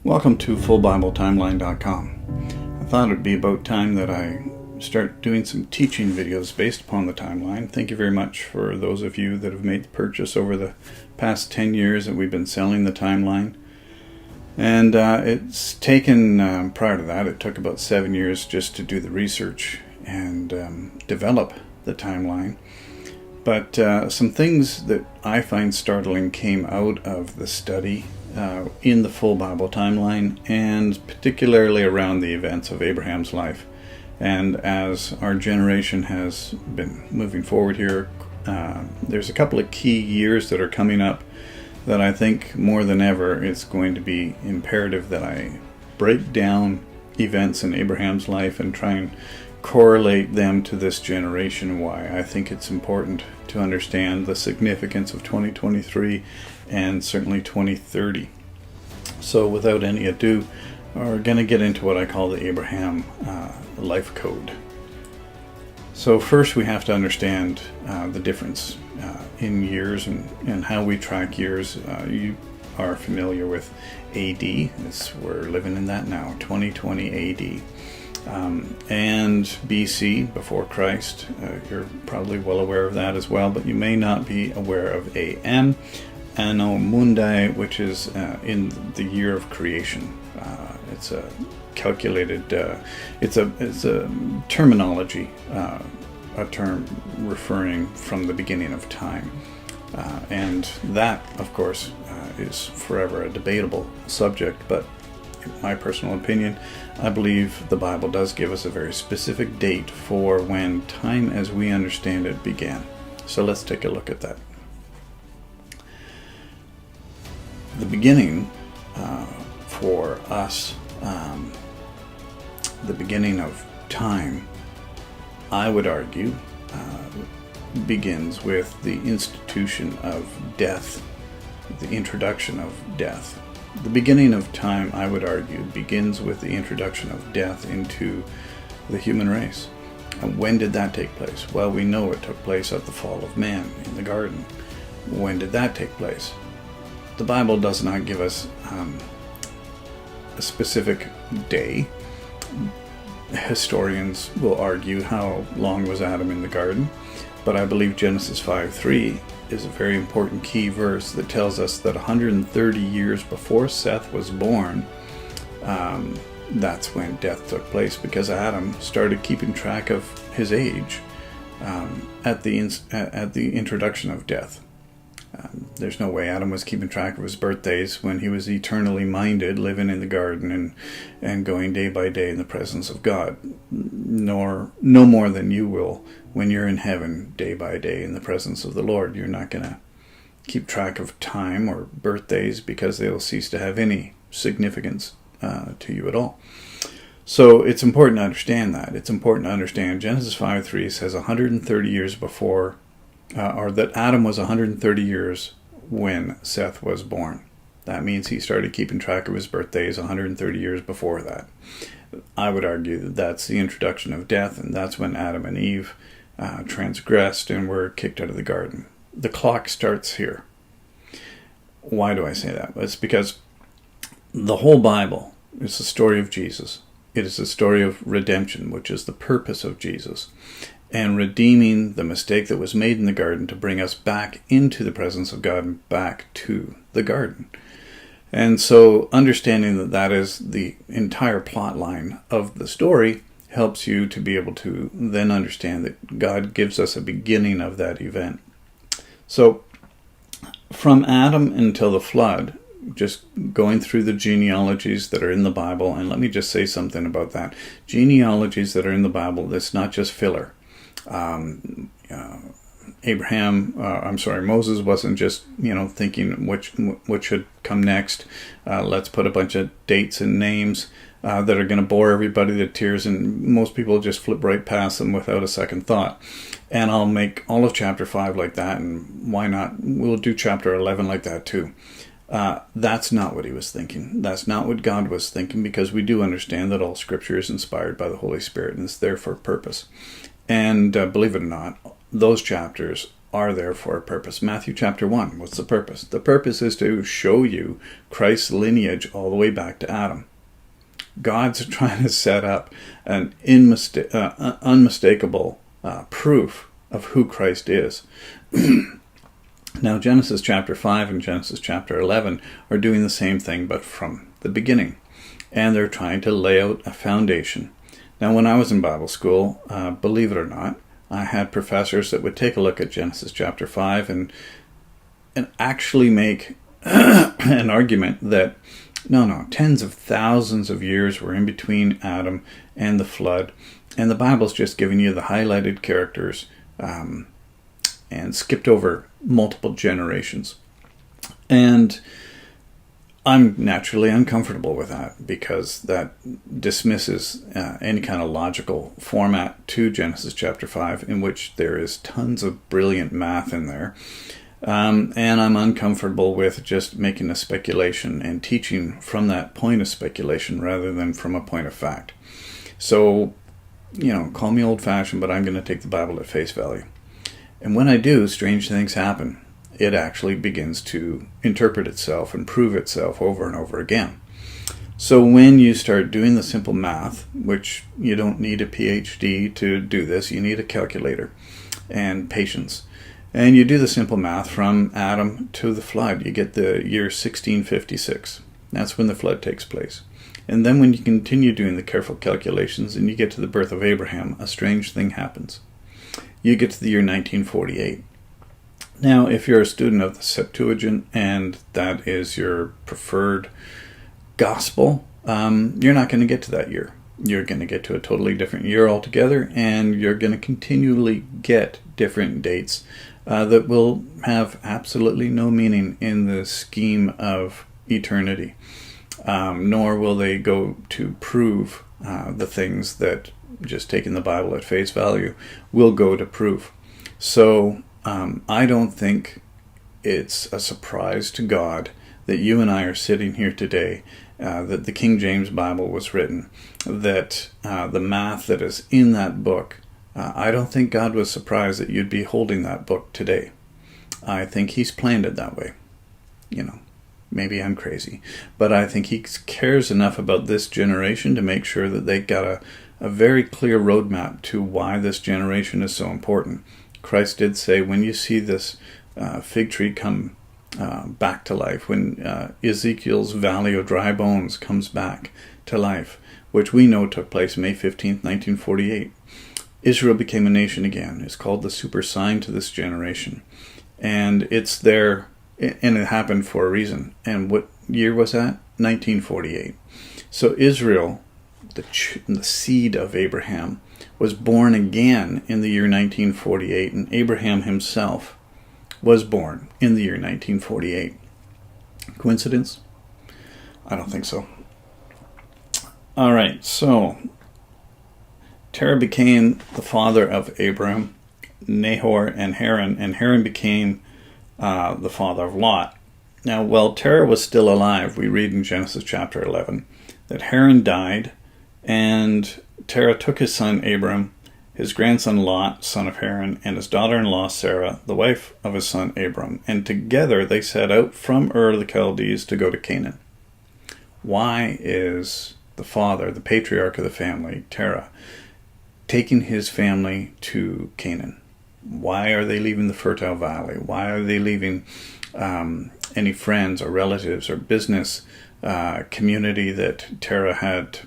Welcome to FullBibleTimeline.com. I thought it would be about time that I start doing some teaching videos based upon the timeline. Thank you very much for those of you that have made the purchase over the past 10 years that we've been selling the timeline. And it's taken, prior to that, it took about 7 years just to do the research and develop the timeline. But some things that I find startling came out of the study in the Full Bible Timeline, and particularly around the events of Abraham's life. And as our generation has been moving forward here, there's a couple of key years that are coming up that I think more than ever it's going to be imperative that I break down events in Abraham's life and try and correlate them to this generation, and why I think it's important to understand the significance of 2023 and certainly 2030. So without any ado, we're going to get into what I call the Abraham life code. So first we have to understand the difference in years and how we track years. You are familiar with AD. We're living in that now, 2020 AD. And BC, before Christ. You're probably well aware of that as well, but you may not be aware of AM, Anno Mundi, which is in the year of creation. It's a calculated, it's a terminology, a term referring from the beginning of time. And that, of course, is forever a debatable subject, but in my personal opinion, I believe the Bible does give us a very specific date for when time as we understand it began. So let's take a look at that. The beginning for us, the beginning of time, I would argue, begins with the institution of death, the introduction of death. The beginning of time, I would argue, begins with the introduction of death into the human race. And when did that take place? Well, we know it took place at the fall of man in the garden. When did that take place? The Bible does not give us a specific day. Historians will argue how long was Adam in the garden, but I believe Genesis 5:3 is a very important key verse that tells us that 130 years before Seth was born, that's when death took place, because Adam started keeping track of his age at the introduction of death. There's no way Adam was keeping track of his birthdays when he was eternally minded, living in the garden and going day by day in the presence of God. No more than you will when you're in heaven day by day in the presence of the Lord. You're not going to keep track of time or birthdays, because they'll cease to have any significance to you at all. So it's important to understand that. It's important to understand Genesis 5:3 says 130 years before, or that Adam was 130 years when Seth was born. That means he started keeping track of his birthdays 130 years before that. I would argue that that's the introduction of death, and that's when Adam and Eve transgressed and were kicked out of the garden. The clock starts here. Why do I say that? It's because the whole Bible is the story of Jesus. It is the story of redemption, which is the purpose of Jesus, and redeeming the mistake that was made in the garden to bring us back into the presence of God and back to the garden. And so understanding that that is the entire plot line of the story helps you to be able to then understand that God gives us a beginning of that event. So from Adam until the flood, just going through the genealogies that are in the Bible, and let me just say something about that. Genealogies that are in the Bible, that's not just filler. Moses wasn't just, thinking what should come next. Let's put a bunch of dates and names that are going to bore everybody to tears, and most people just flip right past them without a second thought. And I'll make all of chapter 5 like that, and why not? We'll do chapter 11 like that too. That's not what he was thinking. That's not what God was thinking, because we do understand that all Scripture is inspired by the Holy Spirit and is there for a purpose. And believe it or not, those chapters are there for a purpose. Matthew chapter 1, what's the purpose? The purpose is to show you Christ's lineage all the way back to Adam. God's trying to set up an unmistakable proof of who Christ is. Now, Genesis chapter 5 and Genesis chapter 11 are doing the same thing, but from the beginning. And they're trying to lay out a foundation. Now, when I was in Bible school, believe it or not, I had professors that would take a look at Genesis chapter 5 and actually make an argument that, no, tens of thousands of years were in between Adam and the flood, and the Bible's just giving you the highlighted characters and skipped over multiple generations. And I'm naturally uncomfortable with that because that dismisses any kind of logical format to Genesis chapter 5, in which there is tons of brilliant math in there. And I'm uncomfortable with just making a speculation and teaching from that point of speculation rather than from a point of fact. So, call me old-fashioned, but I'm going to take the Bible at face value. And when I do, strange things happen. It actually begins to interpret itself and prove itself over and over again. So when you start doing the simple math, which you don't need a PhD to do this, you need a calculator and patience. And you do the simple math from Adam to the flood, you get the year 1656. That's when the flood takes place. And then when you continue doing the careful calculations and you get to the birth of Abraham, a strange thing happens. You get to the year 1948. Now, if you're a student of the Septuagint and that is your preferred gospel, you're not going to get to that year. You're going to get to a totally different year altogether, and you're going to continually get different dates that will have absolutely no meaning in the scheme of eternity, nor will they go to prove the things that, just taking the Bible at face value, will go to prove. So I don't think it's a surprise to God that you and I are sitting here today, that the King James Bible was written, that the math that is in that book, I don't think God was surprised that you'd be holding that book today. I think he's planned it that way. Maybe I'm crazy, but I think he cares enough about this generation to make sure that they got a very clear roadmap to why this generation is so important. Christ did say, when you see this fig tree come back to life, when Ezekiel's valley of dry bones comes back to life, which we know took place May 15th, 1948, Israel became a nation again. It's called the super sign to this generation. And it's there, and it happened for a reason. And what year was that? 1948. So Israel, the seed of Abraham, was born again in the year 1948, and Abraham himself was born in the year 1948. Coincidence? I don't think so. All right, so Terah became the father of Abram, Nahor, and Haran became the father of Lot. Now, while Terah was still alive, we read in Genesis chapter 11 that Haran died, and Terah took his son Abram, his grandson Lot, son of Haran, and his daughter-in-law Sarah, the wife of his son Abram, and together they set out from Ur of the Chaldees to go to Canaan. Why is the father, the patriarch of the family, Terah, taking his family to Canaan? Why are they leaving the Fertile Valley? Why are they leaving any friends or relatives or business community that Terah had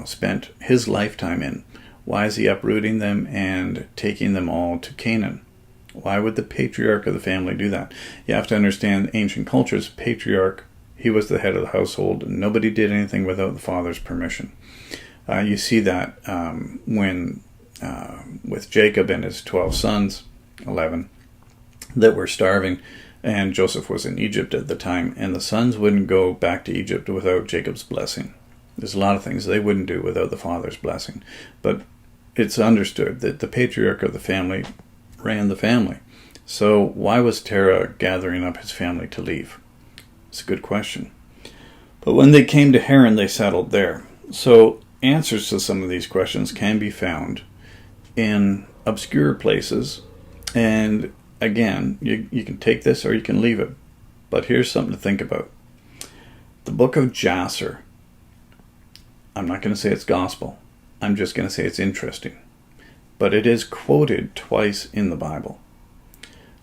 spent his lifetime in? Why is he uprooting them and taking them all to Canaan? Why would the patriarch of the family do that? You have to understand ancient cultures. Patriarch, he was the head of the household, and nobody did anything without the father's permission. You see that when with Jacob and his 12 sons, 11, that were starving, and Joseph was in Egypt at the time, and the sons wouldn't go back to Egypt without Jacob's blessing. There's a lot of things they wouldn't do without the father's blessing. But it's understood that the patriarch of the family ran the family. So why was Terah gathering up his family to leave? It's a good question. But when they came to Haran, they settled there. So answers to some of these questions can be found in obscure places and again, you can take this or you can leave it. But here's something to think about. The book of Jasher, I'm not going to say it's gospel. I'm just going to say it's interesting. But it is quoted twice in the Bible.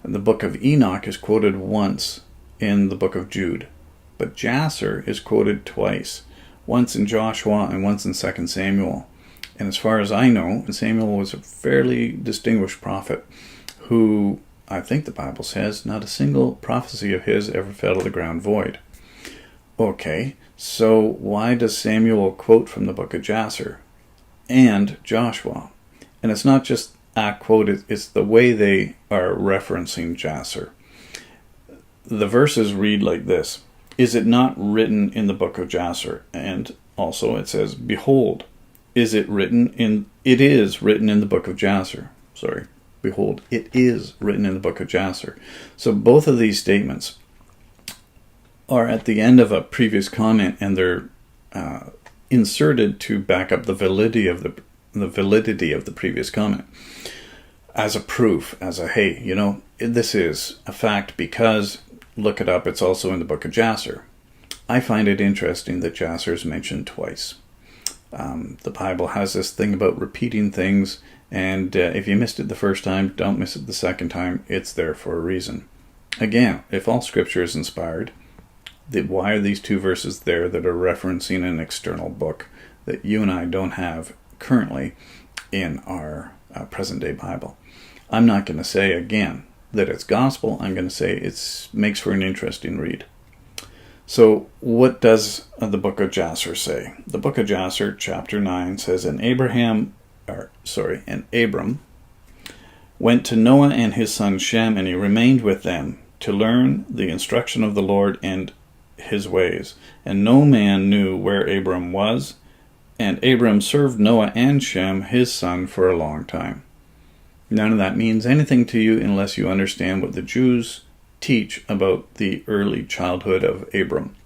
And the book of Enoch is quoted once in the book of Jude. But Jasher is quoted twice. Once in Joshua and once in 2 Samuel. And as far as I know, Samuel was a fairly distinguished prophet who, I think the Bible says, not a single prophecy of his ever fell to the ground void. Okay, so why does Samuel quote from the book of Jasher and Joshua? And it's not just a quote, it's the way they are referencing Jasher. The verses read like this. Is it not written in the book of Jasher? And also it says, behold, it is written in the book of Jasher. Sorry, behold, it is written in the book of Jasher. So both of these statements are at the end of a previous comment, and they're inserted to back up the validity of the previous comment, as a proof, as a, hey, this is a fact because, look it up, it's also in the book of Jasher. I find it interesting that Jasher is mentioned twice. The Bible has this thing about repeating things, and if you missed it the first time, don't miss it the second time. It's there for a reason. Again, if all scripture is inspired, then why are these two verses there that are referencing an external book that you and I don't have currently in our present-day Bible? I'm not going to say, again, that it's gospel. I'm going to say it makes for an interesting read. So what does the book of Jasher say? The book of Jasher, chapter 9, says, And Abram went to Noah and his son Shem, and he remained with them to learn the instruction of the Lord and his ways. And no man knew where Abram was, and Abram served Noah and Shem, his son, for a long time. None of that means anything to you unless you understand what the Jews teach about the early childhood of Abram,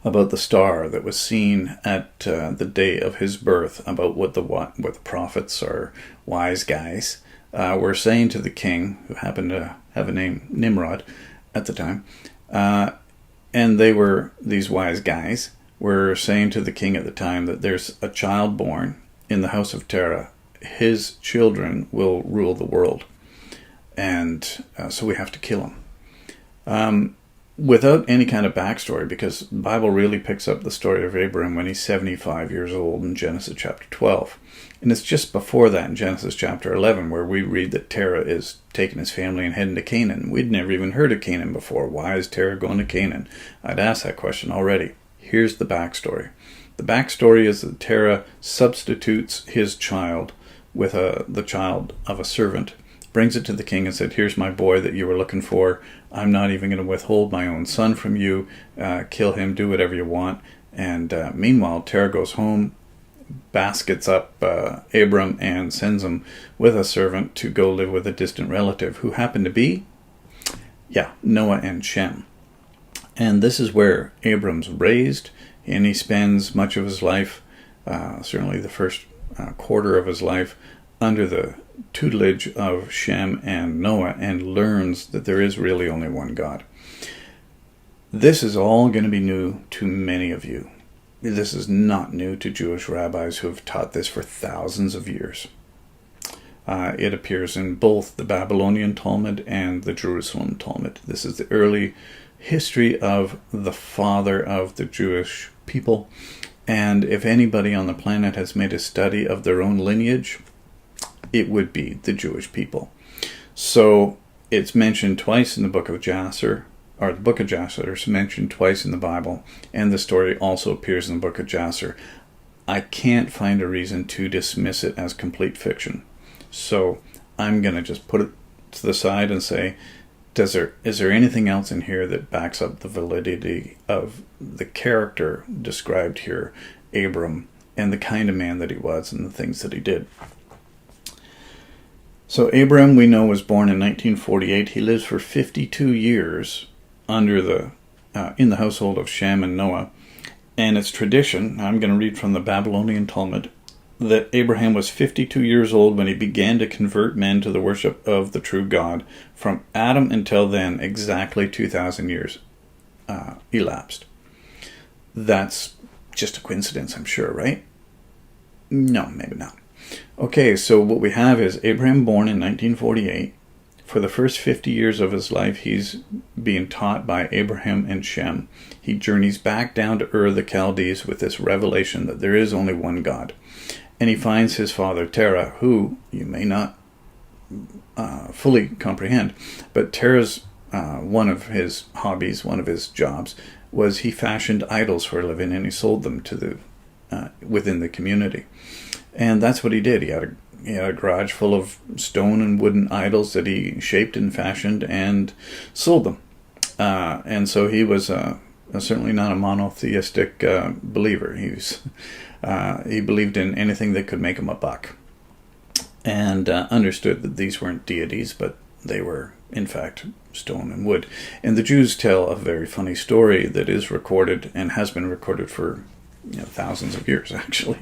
about the star that was seen at the day of his birth, about what the prophets or wise guys were saying to the king, who happened to have a name Nimrod at the time, and these wise guys were saying to the king at the time that there's a child born in the house of Terah. His children will rule the world. And so we have to kill him. Without any kind of backstory, because the Bible really picks up the story of Abraham when he's 75 years old in Genesis chapter 12. And it's just before that in Genesis chapter 11 where we read that Terah is taking his family and heading to Canaan. We'd never even heard of Canaan before. Why is Terah going to Canaan? I'd asked that question already. Here's the backstory. The backstory is that Terah substitutes his child with the child of a servant, brings it to the king and said, here's my boy that you were looking for. I'm not even going to withhold my own son from you. Kill him, do whatever you want. And meanwhile, Terah goes home, baskets up Abram and sends him with a servant to go live with a distant relative who happened to be, Noah and Shem. And this is where Abram's raised, and he spends much of his life, certainly the first quarter of his life, under the tutelage of Shem and Noah, and learns that there is really only one God. This is all going to be new to many of you. This is not new to Jewish rabbis who have taught this for thousands of years. It appears in both the Babylonian Talmud and the Jerusalem Talmud. This is the early history of the father of the Jewish people. And if anybody on the planet has made a study of their own lineage, it would be the Jewish people. So it's mentioned twice in the book of Jasher, or the book of Jasher is mentioned twice in the Bible, and the story also appears in the book of Jasher. I can't find a reason to dismiss it as complete fiction. So I'm going to just put it to the side and say, is there anything else in here that backs up the validity of the character described here, Abram, and the kind of man that he was and the things that he did? So Abram, we know, was born in 1948. He lives for 52 years under in the household of Shem and Noah. And it's tradition, I'm going to read from the Babylonian Talmud, that Abraham was 52 years old when he began to convert men to the worship of the true God. From Adam until then, exactly 2,000 years elapsed. That's just a coincidence, I'm sure, right? No, maybe not. Okay, so what we have is Abraham born in 1948. For the first 50 years of his life, he's being taught by Abraham and Shem. He journeys back down to Ur the Chaldees with this revelation that there is only one God. And he finds his father Terah, who you may not fully comprehend, but Terah's one of his hobbies, one of his jobs, was he fashioned idols for a living, and he sold them to the within the community. And that's what he did. He had a garage full of stone and wooden idols that he shaped and fashioned and sold them. And so he was certainly not a monotheistic believer. He believed in anything that could make him a buck, and understood that these weren't deities, but they were, in fact, stone and wood. And the Jews tell a very funny story that is recorded and has been recorded for thousands of years, actually.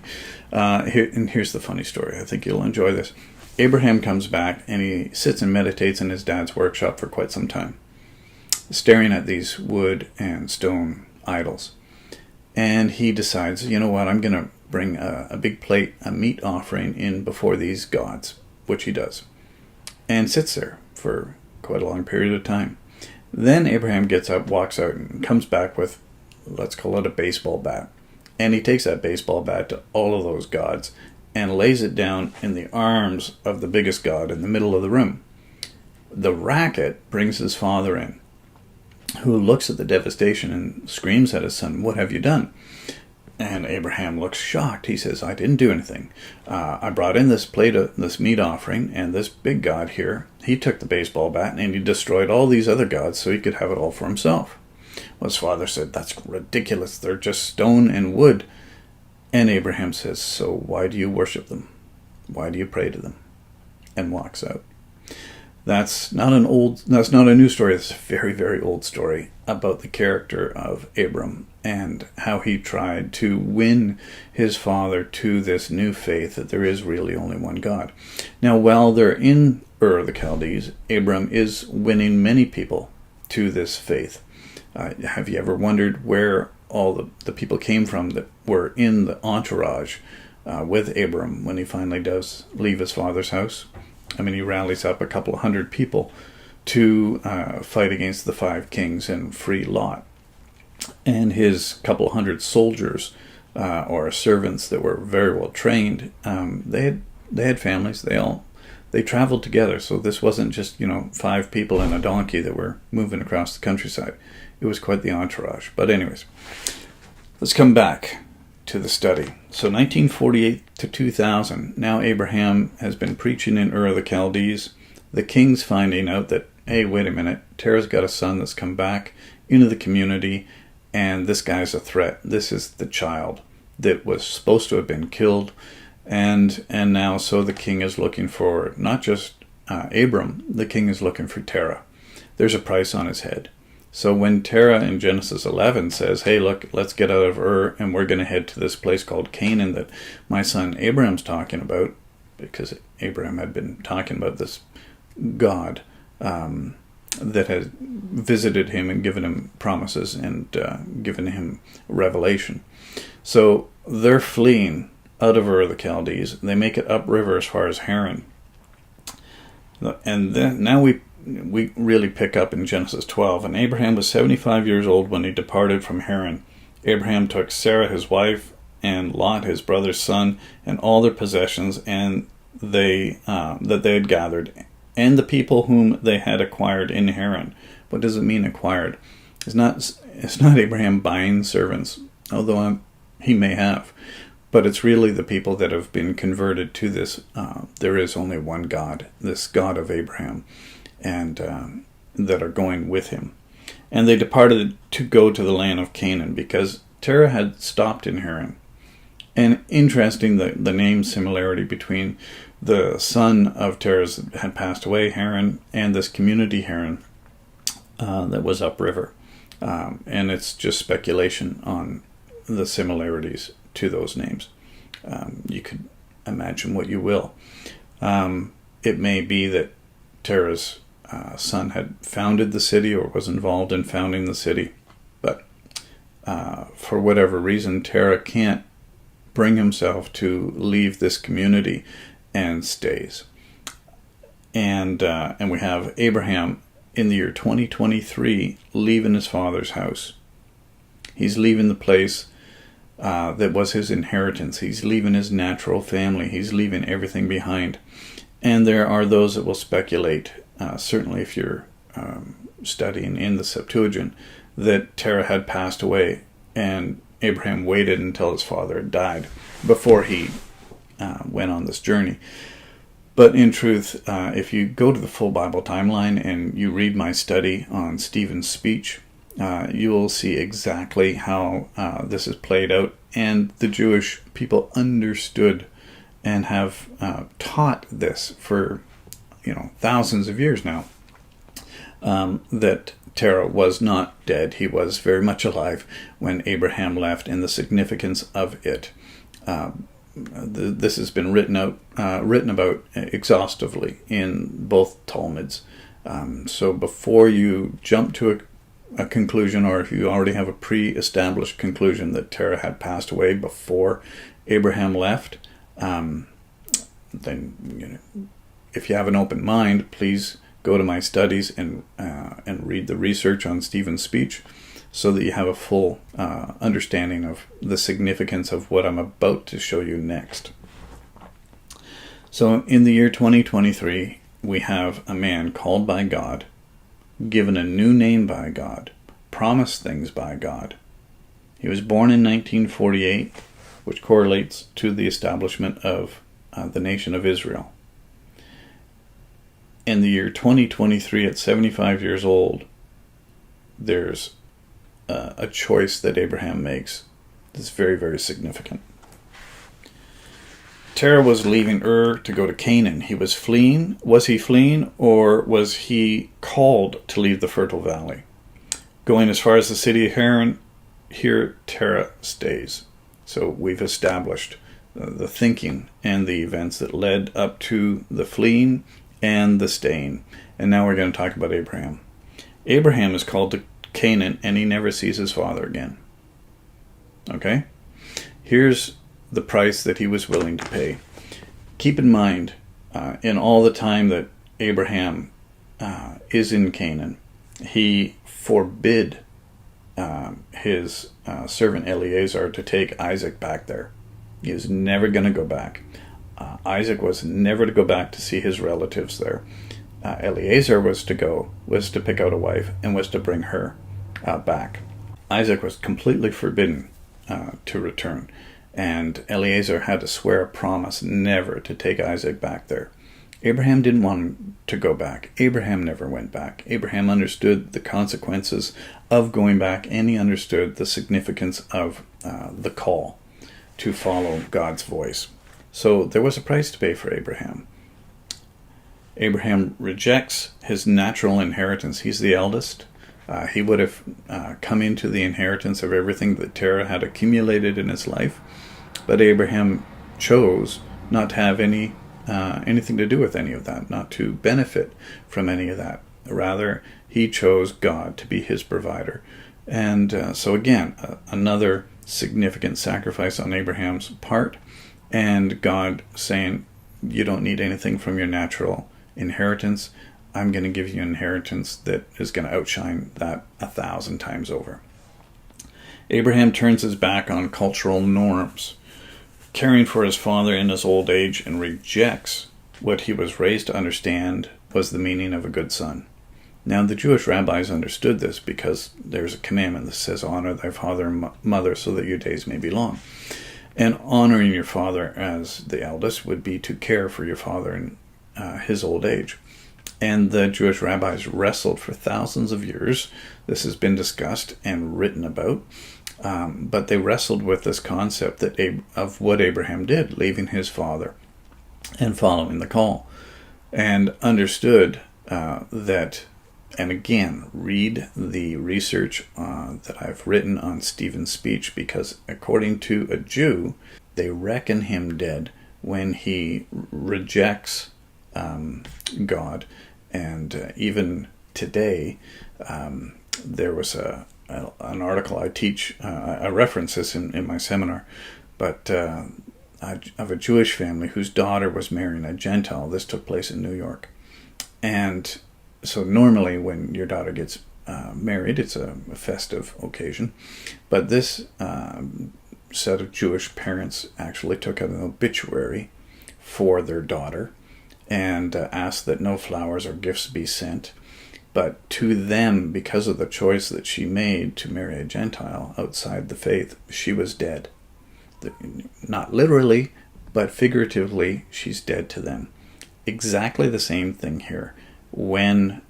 And here's the funny story. I think you'll enjoy this. Abraham comes back and he sits and meditates in his dad's workshop for quite some time, staring at these wood and stone idols. And he decides, you know what, I'm going to bring a big plate, a meat offering in before these gods, which he does, and sits there for quite a long period of time. Then Abraham gets up, walks out, and comes back with, let's call it a baseball bat. And he takes that baseball bat to all of those gods and lays it down in the arms of the biggest god in the middle of the room. The racket brings his father in, who looks at the devastation and screams at his son, "What have you done?" And Abraham looks shocked. He says, "I didn't do anything. I brought in this plate of this meat offering, and this big god here, he took the baseball bat and he destroyed all these other gods so he could have it all for himself." Well, his father said, "That's ridiculous. They're just stone and wood." And Abraham says, "So why do you worship them? Why do you pray to them?" And walks out. That's not a new story. It's a very, very old story about the character of Abram and how he tried to win his father to this new faith that there is really only one God. Now, while they're in Ur the Chaldees, Abram is winning many people to this faith. Have you ever wondered where all the people came from that were in the entourage with Abram when he finally does leave his father's house? I mean, he rallies up a couple of hundred people to fight against the 5 kings and free Lot. And his couple of hundred soldiers or servants that were very well trained, they had families. They traveled together. So this wasn't just 5 people and a donkey that were moving across the countryside. It was quite the entourage. But anyways, let's come back to the study. So 1948 to 2000, now Abraham has been preaching in Ur of the Chaldees. The king's finding out that, hey, wait a minute, Terah's got a son that's come back into the community, and this guy's a threat. This is the child that was supposed to have been killed, and now so the king is looking for not just Abram, the king is looking for Terah. There's a price on his head. So when Terah in Genesis 11 says, hey, look, let's get out of Ur and we're going to head to this place called Canaan that my son Abraham's talking about, because Abraham had been talking about this God that had visited him and given him promises and given him revelation. So they're fleeing out of Ur of the Chaldees. They make it upriver as far as Haran. And then now we really pick up in Genesis 12. And Abraham was 75 years old when he departed from Haran. Abraham took Sarah his wife and Lot his brother's son and all their possessions and that they had gathered and the people whom they had acquired in Haran. What does it mean acquired? It's not Abraham buying servants, although he may have. But it's really the people that have been converted to this. There is only one God, this God of Abraham, and that are going with him. And they departed to go to the land of Canaan because Terah had stopped in Haran. And interesting, the name similarity between the son of Terah had passed away, Haran, and this community Haran that was upriver. And it's just speculation on the similarities to those names. You could imagine what you will. It may be that Terah's son had founded the city or was involved in founding the city, but for whatever reason, Terah can't bring himself to leave this community and stays. And we have Abraham in the year 2023 leaving his father's house. He's leaving the place that was his inheritance. He's leaving his natural family. He's leaving everything behind. And there are those that will speculate, certainly if you're studying in the Septuagint, that Terah had passed away and Abraham waited until his father had died before he went on this journey. But in truth, if you go to the full Bible timeline and you read my study on Stephen's speech, you will see exactly how this is played out. And the Jewish people understood and have taught this for thousands of years now, that Terah was not dead. He was very much alive when Abraham left, and the significance of it. This has been written about exhaustively in both Talmuds. So before you jump to a conclusion, or if you already have a pre-established conclusion that Terah had passed away before Abraham left, then if you have an open mind, please go to my studies and read the research on Stephen's speech, so that you have a full understanding of the significance of what I'm about to show you next. So in the year 2023, we have a man called by God, given a new name by God, promised things by God. He was born in 1948, which correlates to the establishment of the nation of Israel. In the year 2023, at 75 years old, there's a choice that Abraham makes that's very, very significant. Terah was leaving Ur to go to Canaan. He was fleeing. Was he fleeing, or was he called to leave the fertile valley? Going as far as the city of Haran, here Terah stays. So we've established the thinking and the events that led up to the fleeing and the staying. And now we're going to talk about Abraham. Abraham is called to Canaan, and he never sees his father again. Okay? Here's the price that he was willing to pay. Keep in mind, in all the time that Abraham is in Canaan, he forbid his servant Eliezer to take Isaac back there. He is never going to go back. Isaac was never to go back to see his relatives there. Eliezer was to pick out a wife and was to bring her back. Isaac was completely forbidden to return, and Eliezer had to swear a promise never to take Isaac back there. Abraham didn't want him to go back. Abraham never went back. Abraham understood the consequences of going back, and he understood the significance of the call to follow God's voice. So there was a price to pay for Abraham. Abraham rejects his natural inheritance. He's the eldest. He would have come into the inheritance of everything that Terah had accumulated in his life. But Abraham chose not to have anything to do with any of that, not to benefit from any of that. Rather, he chose God to be his provider. And so again, another significant sacrifice on Abraham's part, and God saying, you don't need anything from your natural inheritance. I'm going to give you an inheritance that is going to outshine that 1,000 times over. Abraham turns his back on cultural norms, caring for his father in his old age, and rejects what he was raised to understand was the meaning of a good son. Now, the Jewish rabbis understood this because there's a commandment that says, honor thy father and mother so that your days may be long. And honoring your father as the eldest would be to care for your father in his old age. And the Jewish rabbis wrestled for thousands of years. This has been discussed and written about. But they wrestled with this concept of what Abraham did, leaving his father and following the call. And understood that, and again, read the research that I've written on Stephen's speech, because according to a Jew, they reckon him dead when he rejects God. And even today, there was an article I teach, I reference this in my seminar, but of a Jewish family whose daughter was marrying a Gentile. This took place in New York. And so normally when your daughter gets married, it's a festive occasion. But this set of Jewish parents actually took out an obituary for their daughter and asked that no flowers or gifts be sent. But to them, because of the choice that she made to marry a Gentile outside the faith, she was dead. Not literally, but figuratively, she's dead to them. Exactly the same thing here. When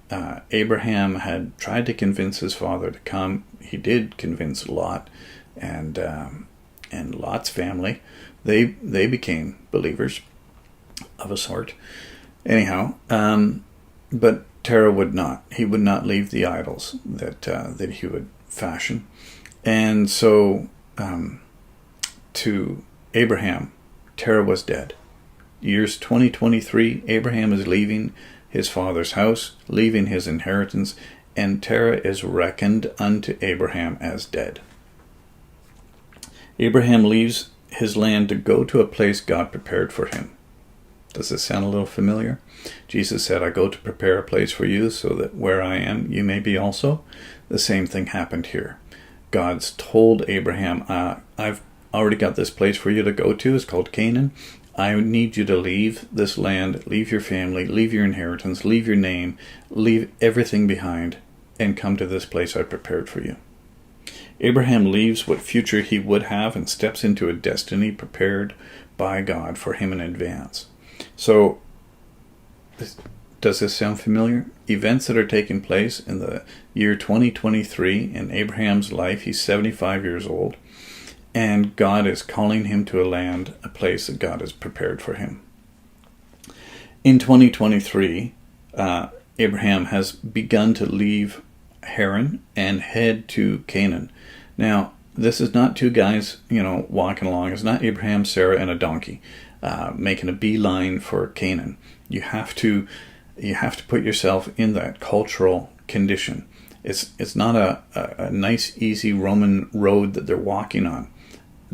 Abraham had tried to convince his father to come, he did convince Lot and Lot's family. They became believers of a sort. Anyhow, but Terah would not. He would not leave the idols that he would fashion. And so to Abraham, Terah was dead. Years 2023, Abraham is leaving his father's house, leaving his inheritance, and Terah is reckoned unto Abraham as dead. Abraham leaves his land to go to a place God prepared for him. Does this sound a little familiar? Jesus said, I go to prepare a place for you so that where I am, you may be also. The same thing happened here. God's told Abraham, I've already got this place for you to go to. It's called Canaan. I need you to leave this land, leave your family, leave your inheritance, leave your name, leave everything behind, and come to this place I prepared for you. Abraham leaves what future he would have and steps into a destiny prepared by God for him in advance. So, does this sound familiar? Events that are taking place in the year 2023 in Abraham's life. He's 75 years old. And God is calling him to a land, a place that God has prepared for him. In 2023, Abraham has begun to leave Haran and head to Canaan. Now, this is not two guys, walking along. It's not Abraham, Sarah, and a donkey making a beeline for Canaan. You have to put yourself in that cultural condition. It's not a nice, easy Roman road that they're walking on.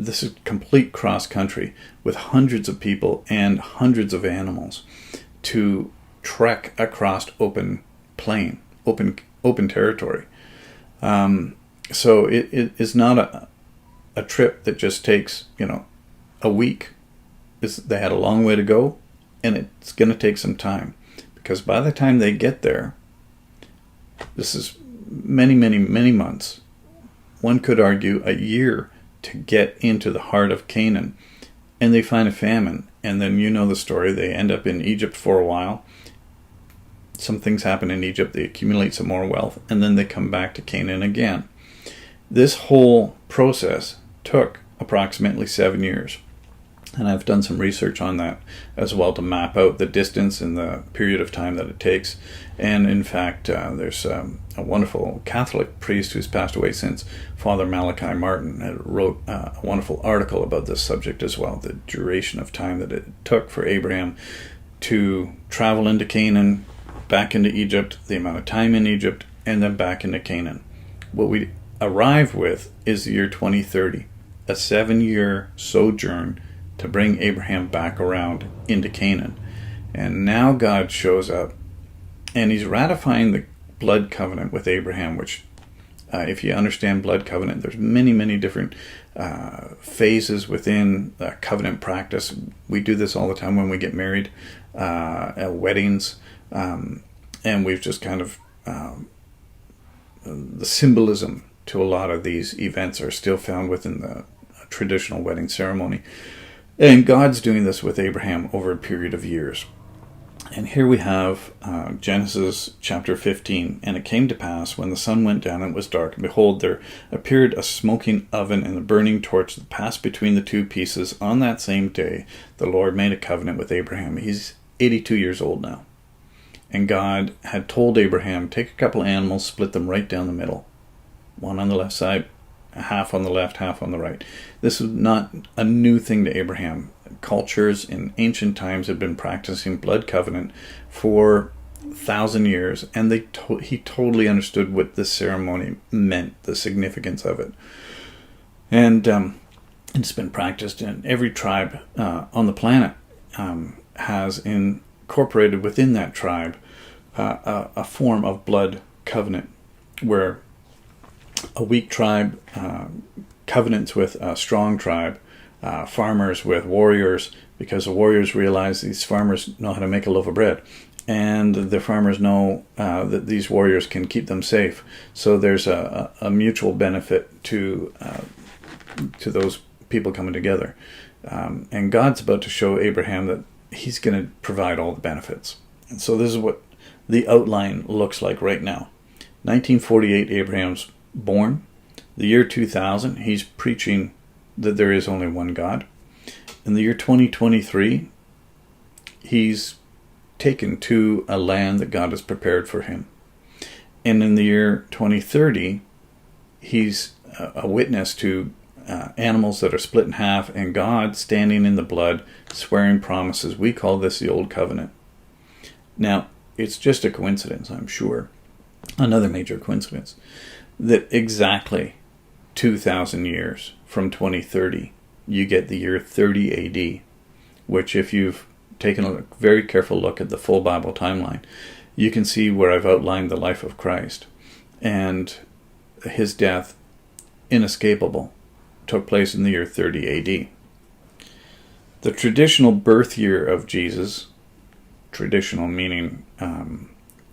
This is complete cross country with hundreds of people and hundreds of animals to trek across open plain, open territory. So it is not a trip that just takes a week. They had a long way to go, and it's going to take some time, because by the time they get there, this is many, many, many months. One could argue a year to get into the heart of Canaan, and they find a famine, and then the story. They end up in Egypt for a while. Some things happen in Egypt. They accumulate some more wealth, and then they come back to Canaan again. This whole process took approximately 7 years. And I've done some research on that as well to map out the distance and the period of time that it takes. And in fact, there's a wonderful Catholic priest who's passed away since, Father Malachi Martin, wrote a wonderful article about this subject as well, the duration of time that it took for Abraham to travel into Canaan, back into Egypt, the amount of time in Egypt, and then back into Canaan. What we arrive with is the year 2030, a 7-year sojourn to bring Abraham back around into Canaan. And now God shows up, and he's ratifying the blood covenant with Abraham, which, if you understand blood covenant, there's many, many different phases within covenant practice. We do this all the time when we get married, at weddings, and we've just kind of, the symbolism to a lot of these events are still found within the traditional wedding ceremony. And God's doing this with Abraham over a period of years. And here we have Genesis chapter 15. And it came to pass, when the sun went down and it was dark, and behold, there appeared a smoking oven and a burning torch that passed between the two pieces. On that same day, the Lord made a covenant with Abraham. He's 82 years old now. And God had told Abraham, take a couple of animals, split them right down the middle. One on the left side, half on the left, half on the right. This is not a new thing to Abraham. cultures in ancient times had been practicing blood covenant for 1,000 years, and he totally understood what this ceremony meant, the significance of it. And it's been practiced in every tribe on the planet, has incorporated within that tribe a form of blood covenant, where a weak tribe covenants with a strong tribe, farmers with warriors, because the warriors realize these farmers know how to make a loaf of bread, and the farmers know that these warriors can keep them safe. So there's a mutual benefit to those people coming together. And God's about to show Abraham that he's going to provide all the benefits. And so this is what the outline looks like right now. 1948, Abraham's born. The year 2000, he's preaching that there is only one God. In the year 2023, he's taken to a land that God has prepared for him. And in the year 2030, he's a witness to animals that are split in half, and God standing in the blood, swearing promises. We call this the Old Covenant. Now, it's just a coincidence, I'm sure, another major coincidence, that exactly 2,000 years from 2030, you get the year 30 AD, which, if you've taken a very careful look at the full Bible timeline, you can see where I've outlined the life of Christ. And his death, inescapable, took place in the year 30 AD. The traditional birth year of Jesus, traditional meaning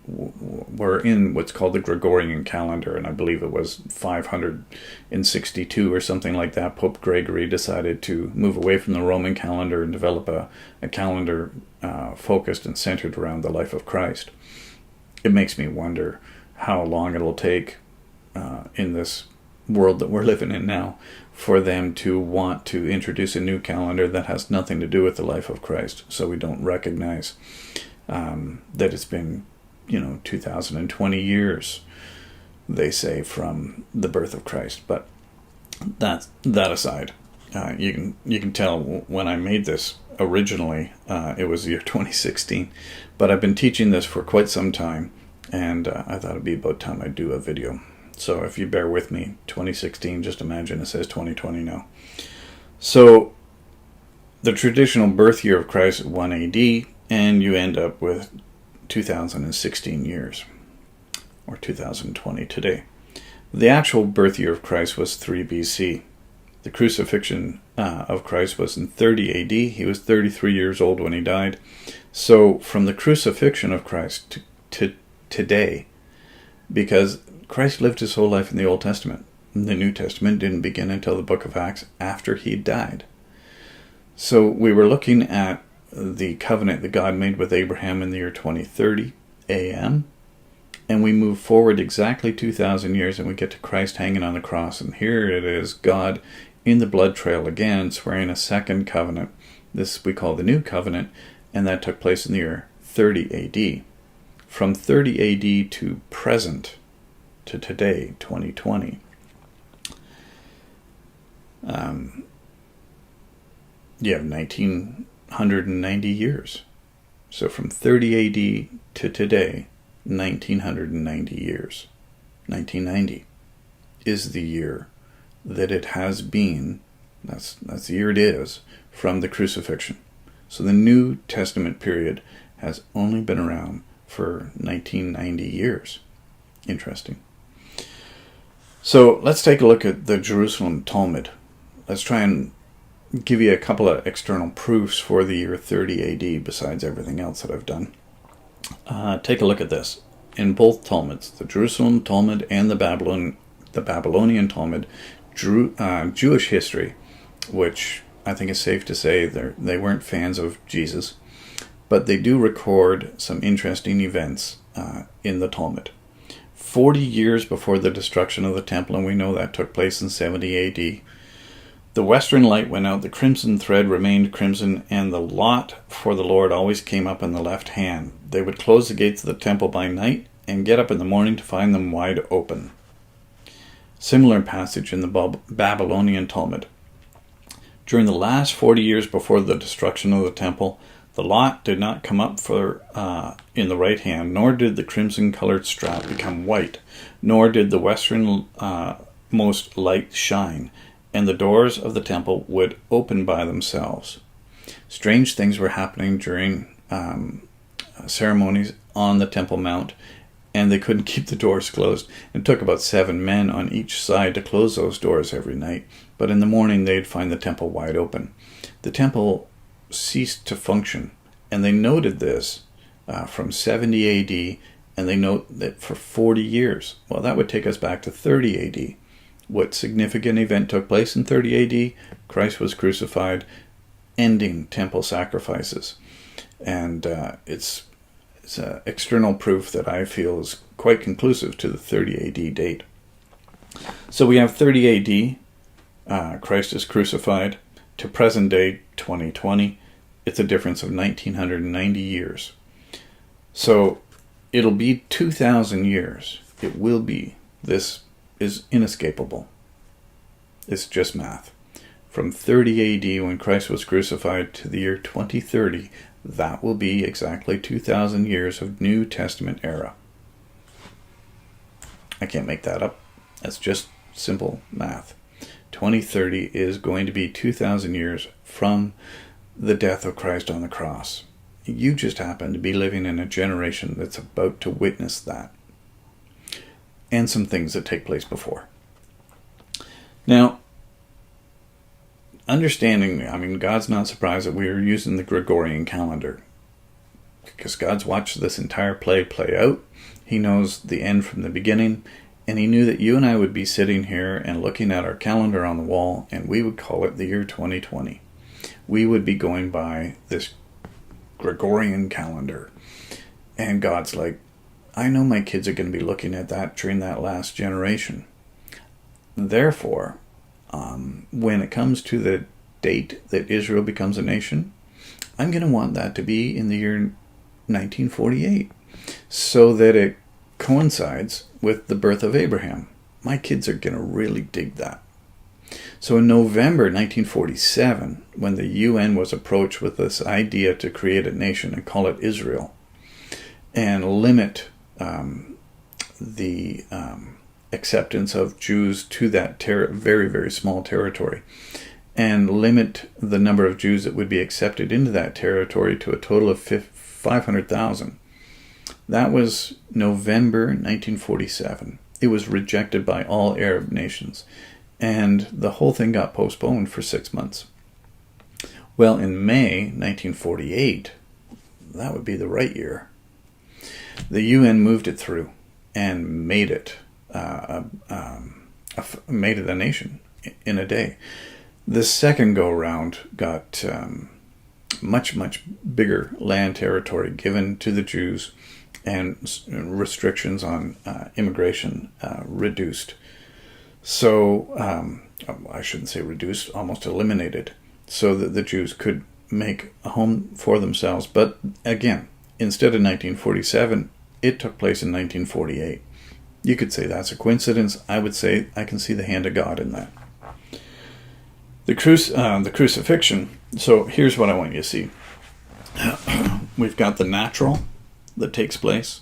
we're in what's called the Gregorian calendar, and I believe it was 562 or something like that. Pope Gregory decided to move away from the Roman calendar and develop a calendar focused and centered around the life of Christ. It makes me wonder how long it'll take in this world that we're living in now for them to want to introduce a new calendar that has nothing to do with the life of Christ, so we don't recognize that it's been 2020 years, they say, from the birth of Christ. But that aside, you can tell when I made this originally, it was the year 2016, but I've been teaching this for quite some time, and I thought it'd be about time I do a video. So if you bear with me, 2016, just imagine it says 2020 now. So the traditional birth year of Christ is 1 AD, and you end up with 2016 years, or 2020 today. The actual birth year of Christ was 3 BC. The crucifixion of Christ was in 30 AD. He was 33 years old when he died. So from the crucifixion of Christ to today, because Christ lived his whole life in the Old Testament. The New Testament didn't begin until the book of Acts after he died. So we were looking at the covenant that God made with Abraham in the year 2030 AM, and we move forward exactly 2,000 years, and we get to Christ hanging on the cross, and here it is, God in the blood trail again, swearing a second covenant. This we call the New Covenant, and that took place in the year 30 AD. From 30 AD to present, to today, 2020, you have 1,990 years. So from 30 AD to today, 1,990 years. 1990 is the year that it has been, that's the year it is, from the crucifixion. So the New Testament period has only been around for 1990 years. Interesting. So let's take a look at the Jerusalem Talmud. Let's try and give you a couple of external proofs for the year 30 AD besides everything else that I've done. Take a look at this. In both Talmuds, the Jerusalem Talmud and the Babylonian Talmud, Jewish history, which I think is safe to say they weren't fans of Jesus, but they do record some interesting events in the Talmud. 40 years before the destruction of the temple, and we know that took place in 70 AD, the western light went out, the crimson thread remained crimson, and the lot for the Lord always came up in the left hand. They would close the gates of the temple by night and get up in the morning to find them wide open. Similar passage in the Babylonian Talmud. During the last 40 years before the destruction of the temple, the lot did not come up in the right hand, nor did the crimson-colored strap become white, nor did the western most light shine, and the doors of the temple would open by themselves. Strange things were happening during ceremonies on the Temple Mount, and they couldn't keep the doors closed. It took about 7 men on each side to close those doors every night, but in the morning they'd find the temple wide open. The temple ceased to function, and they noted this from 70 AD, and they note that for 40 years. Well, that would take us back to 30 AD. What significant event took place in 30 AD? Christ was crucified, ending temple sacrifices. And it's external proof that I feel is quite conclusive to the 30 AD date. So we have 30 AD, Christ is crucified, to present day 2020. It's a difference of 1990 years. So it'll be 2,000 years. It will be. This is inescapable. It's just math. From 30 AD, when Christ was crucified, to the year 2030, that will be exactly 2,000 years of New Testament era. I can't make that up. That's just simple math. 2030 is going to be 2,000 years from the death of Christ on the cross. You just happen to be living in a generation that's about to witness that. And some things that take place before. Now, understanding, God's not surprised that we are using the Gregorian calendar, because God's watched this entire play out. He knows the end from the beginning, and he knew that you and I would be sitting here and looking at our calendar on the wall, and we would call it the year 2020. We would be going by this Gregorian calendar. And God's like, I know my kids are going to be looking at that during that last generation. Therefore, when it comes to the date that Israel becomes a nation, I'm going to want that to be in the year 1948, so that it coincides with the birth of Abraham. My kids are going to really dig that. So in November 1947, when the UN was approached with this idea to create a nation and call it Israel, and limit the acceptance of Jews to that very, very small territory, and limit the number of Jews that would be accepted into that territory to a total of 500,000. That was November 1947. It was rejected by all Arab nations, and the whole thing got postponed for 6 months. Well, in May 1948, that would be the right year, the UN moved it through and made it a nation in a day. The second go-round got much, much bigger land territory given to the Jews, and restrictions on immigration reduced. So, I shouldn't say reduced, almost eliminated, so that the Jews could make a home for themselves. But again, instead of 1947, it took place in 1948. You could say that's a coincidence. I would say I can see the hand of God in that. The crucifixion. So here's what I want you to see. We've got the natural that takes place.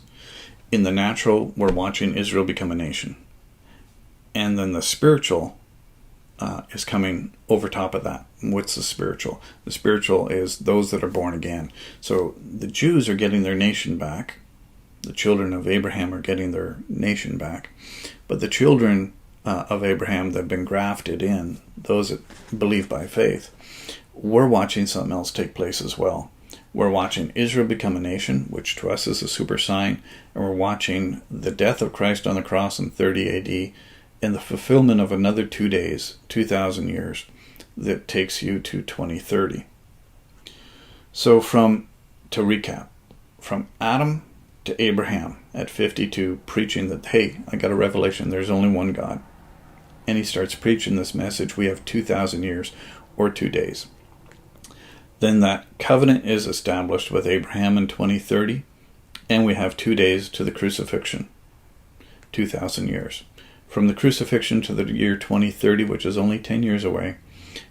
In the natural, we're watching Israel become a nation. And then the spiritual is coming over top of that. What's the spiritual? The spiritual is those that are born again. So the Jews are getting their nation back. The children of Abraham are getting their nation back. But the children of Abraham that have been grafted in, those that believe by faith, we're watching something else take place as well. We're watching Israel become a nation, which to us is a super sign, and we're watching the death of Christ on the cross in 30 AD and the fulfillment of another 2 days, 2,000 years, that takes you to 2030. So to recap, from Adam to Abraham at 52, preaching that, hey, I got a revelation, there's only one God. And he starts preaching this message. We have 2,000 years or 2 days. Then that covenant is established with Abraham in 2030, and we have 2 days to the crucifixion, 2,000 years. From the crucifixion to the year 2030, which is only 10 years away,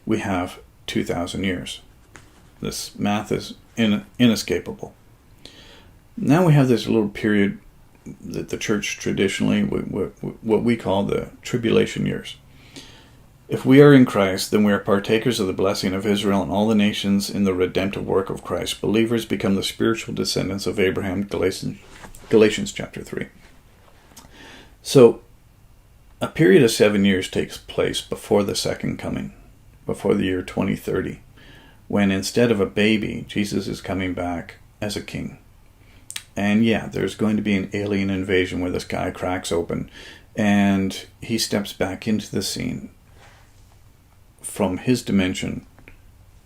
we have 2,000 years. This math is inescapable. Now we have this little period that the church traditionally, what we call the tribulation years. If we are in Christ, then we are partakers of the blessing of Israel and all the nations in the redemptive work of Christ. Believers become the spiritual descendants of Abraham, Galatians chapter 3. So, a period of 7 years takes place before the second coming, before the year 2030, when instead of a baby, Jesus is coming back as a king. And yeah, there's going to be an alien invasion where the sky cracks open and he steps back into the scene from his dimension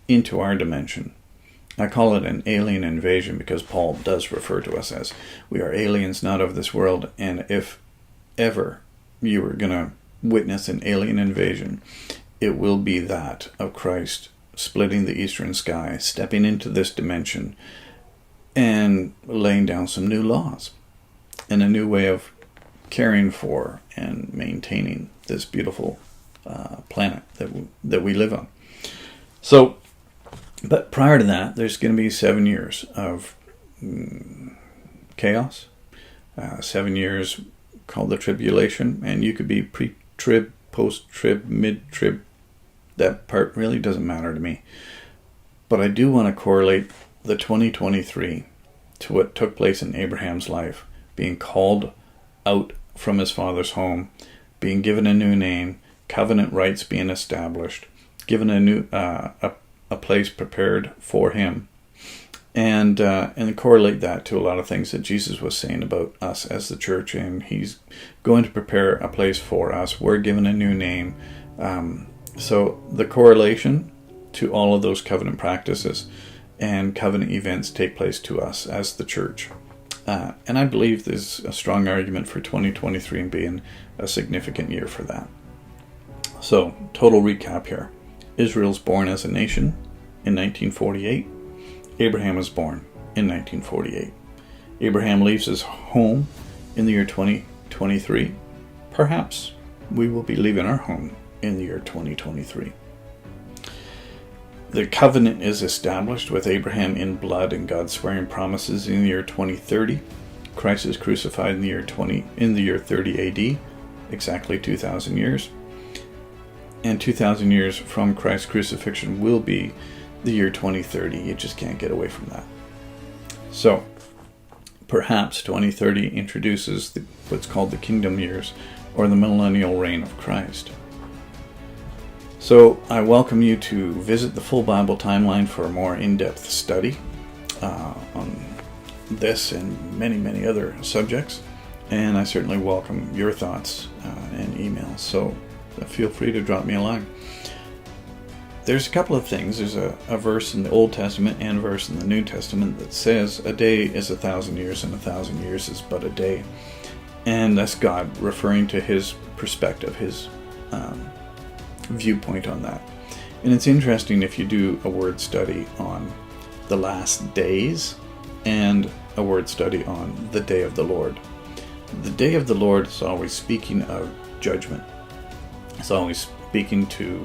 into our dimension. I call it an alien invasion because Paul does refer to us as we are aliens not of this world. And if ever you are going to witness an alien invasion, it will be that of Christ splitting the eastern sky, stepping into this dimension, and laying down some new laws and a new way of caring for and maintaining this beautiful planet that we live on. So, but prior to that, there's going to be 7 years of chaos, 7 years called the tribulation, and you could be pre-trib, post-trib, mid-trib. That part really doesn't matter to me. But I do want to correlate the 2023 to what took place in Abraham's life, being called out from his father's home, being given a new name, covenant rights being established, given a new a place prepared for him, and correlate that to a lot of things that Jesus was saying about us as the church, and he's going to prepare a place for us. We're given a new name. So the correlation to all of those covenant practices and covenant events take place to us as the church. And I believe there's a strong argument for 2023 being a significant year for that. So, total recap here. Israel's born as a nation in 1948. Abraham was born in 1948. Abraham leaves his home in the year 2023. Perhaps we will be leaving our home in the year 2023. The covenant is established with Abraham in blood and God swearing promises in the year 2030. Christ is crucified in the year 30 AD, exactly 2,000 years. And 2,000 years from Christ's crucifixion will be the year 2030. You just can't get away from that. So, perhaps 2030 introduces what's called the kingdom years, or the millennial reign of Christ. So I welcome you to visit the Full Bible Timeline for a more in-depth study on this and many, many other subjects. And I certainly welcome your thoughts and emails. So feel free to drop me a line. There's a couple of things. There's a verse in the Old Testament and a verse in the New Testament that says a day is 1,000 years and 1,000 years is but a day. And that's God referring to his perspective, his viewpoint on that. And it's interesting if you do a word study on the last days and a word study on the day of the Lord. The day of the Lord is always speaking of judgment. It's always speaking to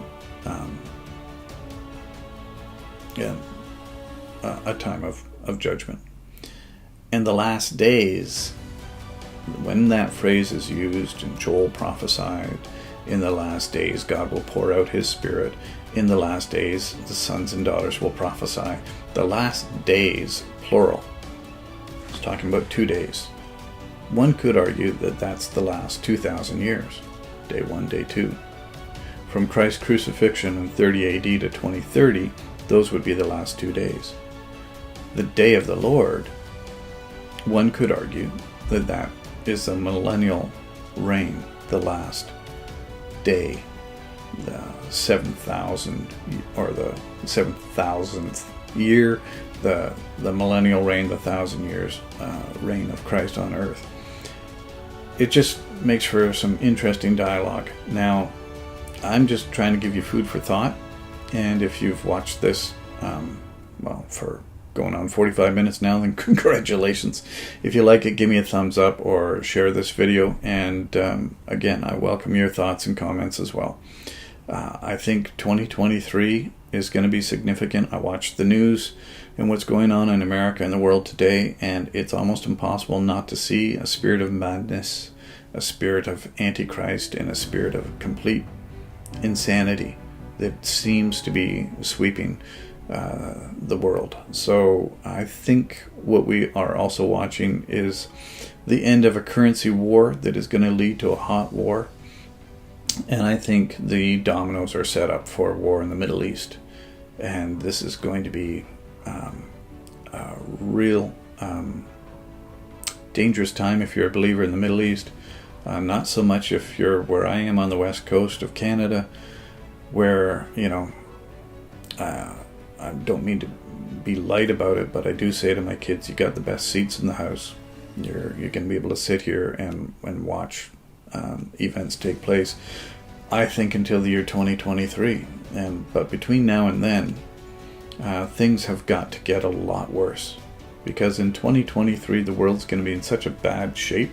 a time of judgment. And the last days, when that phrase is used, and Joel prophesied, in the last days God will pour out his spirit. In the last days the sons and daughters will prophesy. The last days, plural. It's talking about 2 days. One could argue that that's the last 2,000 years. Day 1, day 2. From Christ's crucifixion in 30 AD to 2030, those would be the last 2 days. The day of the Lord, one could argue that that is the millennial reign, the last day, the 7,000 or the 7,000th year, the millennial reign, the 1,000 years reign of Christ on earth. It just makes for some interesting dialogue. Now, I'm just trying to give you food for thought, and if you've watched this, for going on 45 minutes now, then congratulations. If you like it, give me a thumbs up or share this video. And again, I welcome your thoughts and comments as well. I think 2023 is going to be significant. I watch the news and what's going on in America and the world today, and it's almost impossible not to see a spirit of madness, a spirit of Antichrist, and a spirit of complete insanity that seems to be sweeping the world. So I think what we are also watching is the end of a currency war that is going to lead to a hot war. And I think the dominoes are set up for war in the Middle East. And this is going to be a real dangerous time if you're a believer in the Middle East. Not so much if you're where I am on the west coast of Canada, where, I don't mean to be light about it, but I do say to my kids, you got the best seats in the house. You're going to be able to sit here and watch events take place, I think, until the year 2023. But between now and then, things have got to get a lot worse, because in 2023 the world's going to be in such a bad shape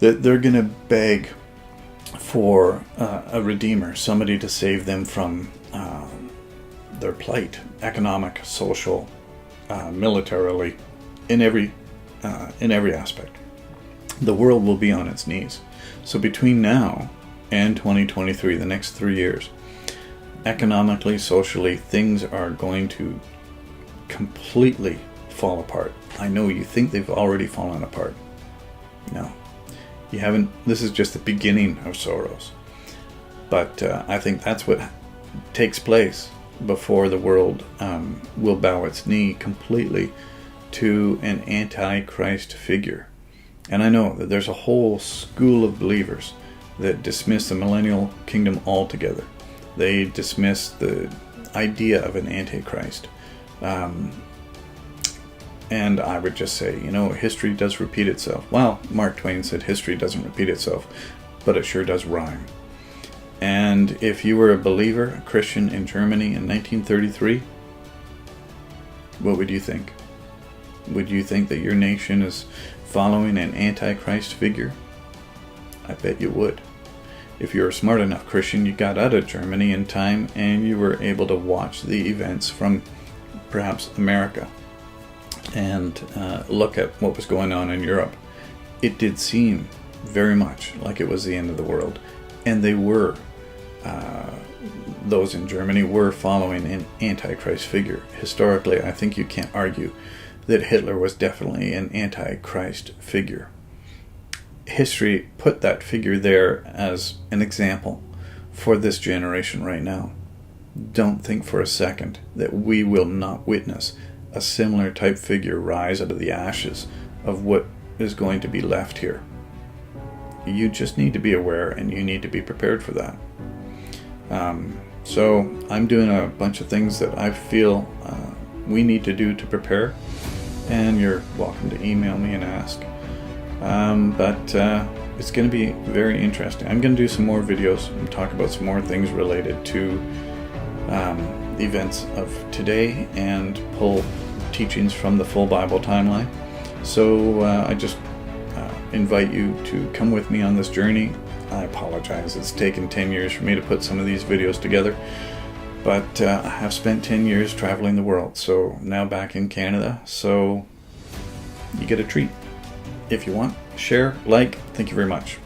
that they're going to beg for a redeemer, somebody to save them from their plight, economic, social, militarily, in every aspect. The world will be on its knees. So between now and 2023, the next 3 years, economically, socially, things are going to completely fall apart. I know you think they've already fallen apart. No, you haven't. This is just the beginning of sorrows. But I think that's what takes place before the world will bow its knee completely to an antichrist figure. And I know that there's a whole school of believers that dismiss the millennial kingdom altogether. They dismiss the idea of an antichrist. And I would just say, history does repeat itself. Well, Mark Twain said history doesn't repeat itself, but it sure does rhyme. And if you were a believer, a Christian in Germany in 1933, what would you think? Would you think that your nation is following an antichrist figure? I bet you would. If you're a smart enough Christian, you got out of Germany in time and you were able to watch the events from perhaps America and look at what was going on in Europe. It did seem very much like it was the end of the world. And they were, those in Germany were following an antichrist figure. Historically, I think you can't argue that Hitler was definitely an antichrist figure. History put that figure there as an example for this generation right now. Don't think for a second that we will not witness a similar type figure rise out of the ashes of what is going to be left here. You just need to be aware, and you need to be prepared for that. So I'm doing a bunch of things that I feel we need to do to prepare, and you're welcome to email me and ask. But it's going to be very interesting. I'm going to do some more videos and talk about some more things related to the events of today and pull teachings from the full Bible timeline. So I just invite you to come with me on this journey. I apologize, it's taken 10 years for me to put some of these videos together, but I have spent 10 years traveling the world, so now back in Canada, so you get a treat. If you want, share, like. Thank you very much.